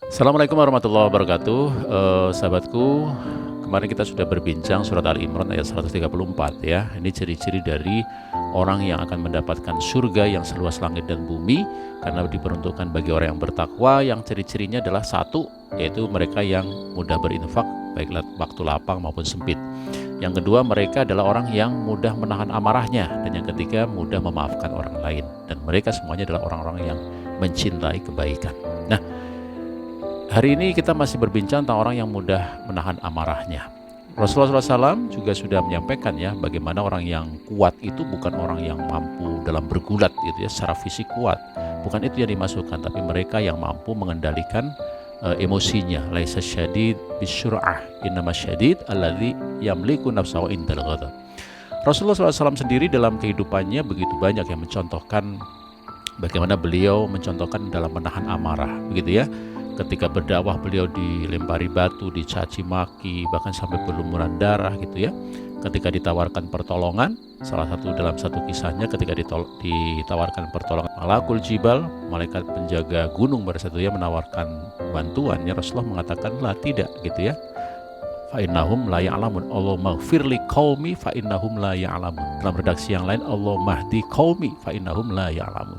Assalamualaikum warahmatullahi wabarakatuh. Sahabatku, kemarin kita sudah berbincang surat Ali Imran ayat 134 ya. Ini ciri-ciri dari orang yang akan mendapatkan surga yang seluas langit dan bumi, karena diperuntukkan bagi orang yang bertakwa, yang ciri-cirinya adalah satu, yaitu mereka yang mudah berinfak baik waktu lapang maupun sempit. Yang kedua, mereka adalah orang yang mudah menahan amarahnya, dan yang ketiga, mudah memaafkan orang lain. Dan mereka semuanya adalah orang-orang yang mencintai kebaikan. Nah, hari ini kita masih berbincang tentang orang yang mudah menahan amarahnya. Rasulullah SAW juga sudah menyampaikan ya, bagaimana orang yang kuat itu bukan orang yang mampu dalam bergulat gitu ya, secara fisik kuat. Bukan itu yang dimasukkan, tapi mereka yang mampu mengendalikan emosinya. Laisa syadid bisyur'ah, innama syadid alladzi yamliku nafsahu indal ghadab. Rasulullah SAW sendiri dalam kehidupannya begitu banyak yang mencontohkan bagaimana beliau mencontohkan dalam menahan amarah, begitu ya. Ketika berdakwah beliau dilempari batu, dicaci maki, bahkan sampai berlumuran darah gitu ya. Ketika ditawarkan pertolongan, dalam satu kisahnya ketika ditawarkan pertolongan Malakul Jibal, malaikat penjaga gunung pada satu ya, menawarkan bantuannya, Rasulullah mengatakan lah tidak gitu ya. Fa'innahum la ya'lamun, Allahumma gfirli qaumi fa'innahum la ya'lamun. Dalam redaksi yang lain, Allahumma hdi qaumi fa'innahum la ya'lamun.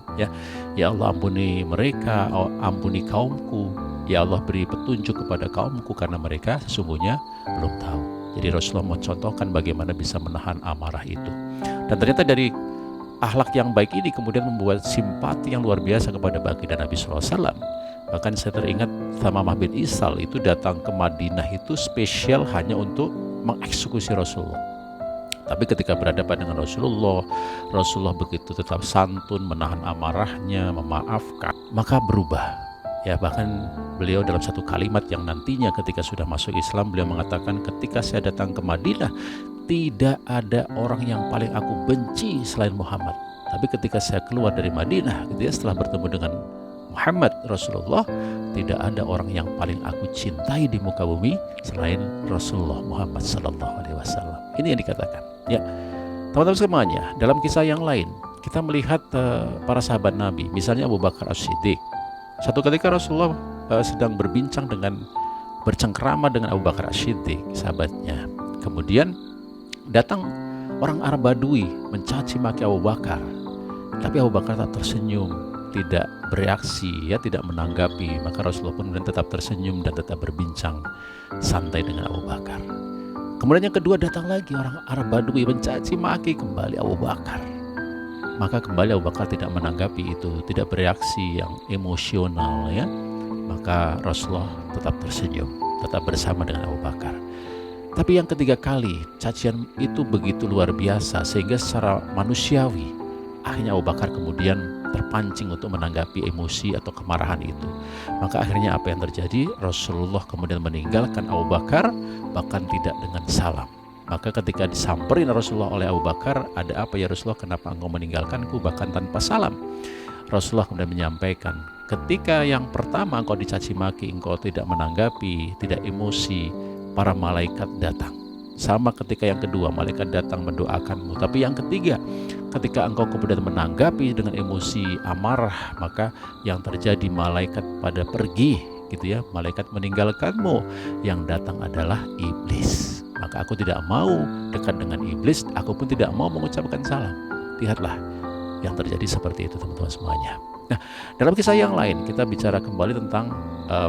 Ya Allah, ampuni mereka, ampuni kaumku. Ya Allah, beri petunjuk kepada kaumku karena mereka sesungguhnya belum tahu. Jadi Rasulullah mencontohkan bagaimana bisa menahan amarah itu. Dan ternyata dari akhlak yang baik ini kemudian membuat simpati yang luar biasa kepada baginda Nabi SAW. Bahkan saya teringat Thamamah bin Isal itu datang ke Madinah itu spesial hanya untuk mengeksekusi Rasulullah. Tapi ketika berhadapan dengan Rasulullah begitu tetap santun, menahan amarahnya, memaafkan, maka berubah. Ya, bahkan beliau dalam satu kalimat yang nantinya ketika sudah masuk Islam, beliau mengatakan, ketika saya datang ke Madinah, tidak ada orang yang paling aku benci selain Muhammad. Tapi ketika saya keluar dari Madinah, gitu ya, setelah bertemu dengan Muhammad Rasulullah, tidak ada orang yang paling aku cintai di muka bumi selain Rasulullah Muhammad Sallallahu Alaihi Wasallam. Ini yang dikatakan. Ya, teman-teman semuanya, dalam kisah yang lain kita melihat para sahabat Nabi, misalnya Abu Bakar As-Siddiq. Satu ketika Rasulullah sedang bercengkrama dengan Abu Bakar As-Siddiq, sahabatnya. Kemudian datang orang Arab Badui mencaci maki Abu Bakar, tapi Abu Bakar tak tersenyum, tidak bereaksi, ya, tidak menanggapi. Maka Rasulullah pun tetap tersenyum dan tetap berbincang santai dengan Abu Bakar. Kemudian yang kedua datang lagi orang Arab Badui mencaci maki kembali Abu Bakar. Maka kembali Abu Bakar tidak menanggapi itu, tidak bereaksi yang emosional ya. Maka Rasulullah tetap tersenyum, tetap bersama dengan Abu Bakar. Tapi yang ketiga kali cacian itu begitu luar biasa sehingga secara manusiawi akhirnya Abu Bakar kemudian terpancing untuk menanggapi emosi atau kemarahan itu. Maka akhirnya apa yang terjadi? Rasulullah kemudian meninggalkan Abu Bakar, bahkan tidak dengan salam. Maka ketika disamperin Rasulullah oleh Abu Bakar, ada apa ya Rasulullah, kenapa engkau meninggalkanku bahkan tanpa salam? Rasulullah kemudian menyampaikan, ketika yang pertama engkau dicaci maki, engkau tidak menanggapi, tidak emosi, para malaikat datang. Sama ketika yang kedua, malaikat datang mendoakanmu. Tapi yang ketiga, ketika engkau kemudian menanggapi dengan emosi amarah, maka yang terjadi malaikat pada pergi gitu ya, malaikat meninggalkanmu. Yang datang adalah iblis. Maka aku tidak mau dekat dengan iblis, aku pun tidak mau mengucapkan salam. Lihatlah yang terjadi seperti itu teman-teman semuanya. Nah, dalam kisah yang lain kita bicara kembali tentang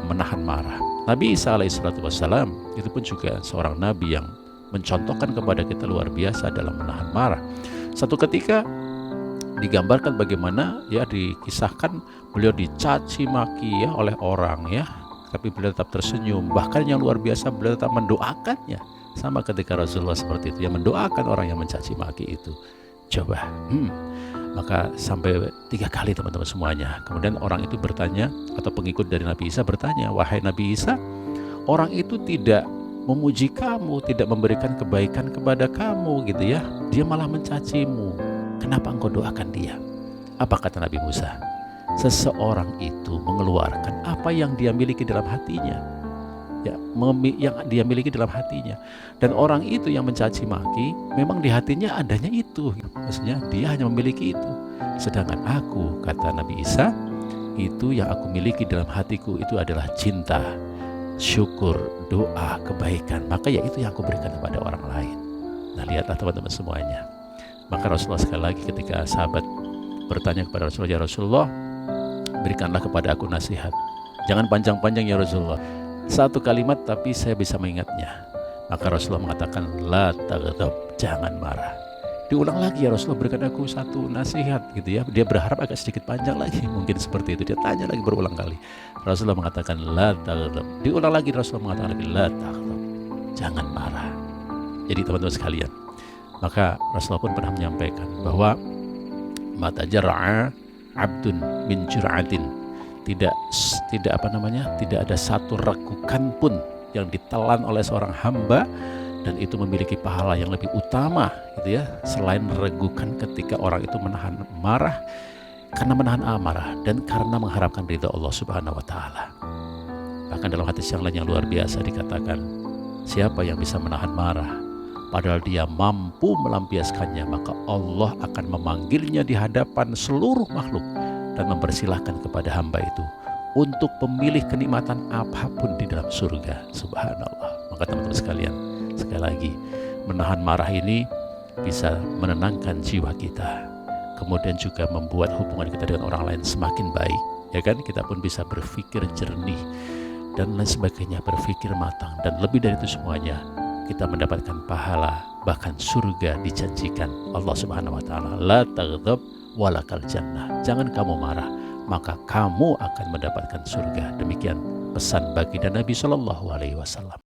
menahan marah. Nabi Isa alaihissalatu wassalam itu pun juga seorang nabi yang mencontohkan kepada kita luar biasa dalam menahan marah. Satu ketika digambarkan bagaimana ya, dikisahkan beliau dicaci maki ya oleh orang ya, tapi beliau tetap tersenyum. Bahkan yang luar biasa, beliau tetap mendoakannya. Sama ketika Rasulullah seperti itu, yang mendoakan orang yang mencaci maki itu. Coba, maka sampai 3 kali teman-teman semuanya. Kemudian orang itu bertanya, atau pengikut dari Nabi Isa bertanya, wahai Nabi Isa, orang itu tidak memuji kamu, tidak memberikan kebaikan kepada kamu gitu ya, dia malah mencacimu. Kenapa engkau doakan dia? Apa kata Nabi Musa? Seseorang itu mengeluarkan apa yang dia miliki dalam hatinya. Ya, yang dia miliki dalam hatinya. Dan orang itu yang mencaci maki, memang di hatinya adanya itu. Maksudnya dia hanya memiliki itu. Sedangkan aku, kata Nabi Isa, itu yang aku miliki dalam hatiku itu adalah cinta, syukur, doa, kebaikan. Maka ya itu yang aku berikan kepada orang lain. Nah, lihatlah teman-teman semuanya. Maka Rasulullah sekali lagi ketika sahabat bertanya kepada Rasulullah, ya Rasulullah, berikanlah kepada aku nasihat. Jangan panjang-panjang ya Rasulullah. Satu kalimat tapi saya bisa mengingatnya. Maka Rasulullah mengatakan, la taghdab, jangan marah. Diulang lagi, ya Rasulullah, berikan aku satu nasihat gitu ya. Dia berharap agak sedikit panjang lagi, mungkin seperti itu. Dia tanya lagi berulang kali. Rasulullah mengatakan, la taghdab. Diulang lagi, Rasulullah mengatakan lagi, la taghdab, jangan marah. Jadi teman-teman sekalian, maka Rasulullah pun pernah menyampaikan bahwa mata jar'a abdun min jur'atin, tidak ada satu rekukan pun yang ditelan oleh seorang hamba, dan itu memiliki pahala yang lebih utama gitu ya, selain regukan ketika orang itu menahan marah, karena menahan amarah dan karena mengharapkan ridha Allah Subhanahu wa taala. Bahkan dalam hadis yang lain yang luar biasa dikatakan, siapa yang bisa menahan marah padahal dia mampu melampiaskannya, maka Allah akan memanggilnya di hadapan seluruh makhluk dan mempersilahkan kepada hamba itu untuk memilih kenikmatan apapun di dalam surga. Subhanallah. Maka teman-teman sekalian, sekali lagi, menahan marah ini bisa menenangkan jiwa kita, kemudian juga membuat hubungan kita dengan orang lain semakin baik, ya kan? Kita pun bisa berpikir jernih dan lain sebagainya, berpikir matang, dan lebih dari itu semuanya kita mendapatkan pahala, bahkan surga dijanjikan Allah Subhanahu wa taala. La taghdab walakal jannah. Jangan kamu marah, maka kamu akan mendapatkan surga. Demikian pesan baginda Nabi Shallallahu alaihi wasallam.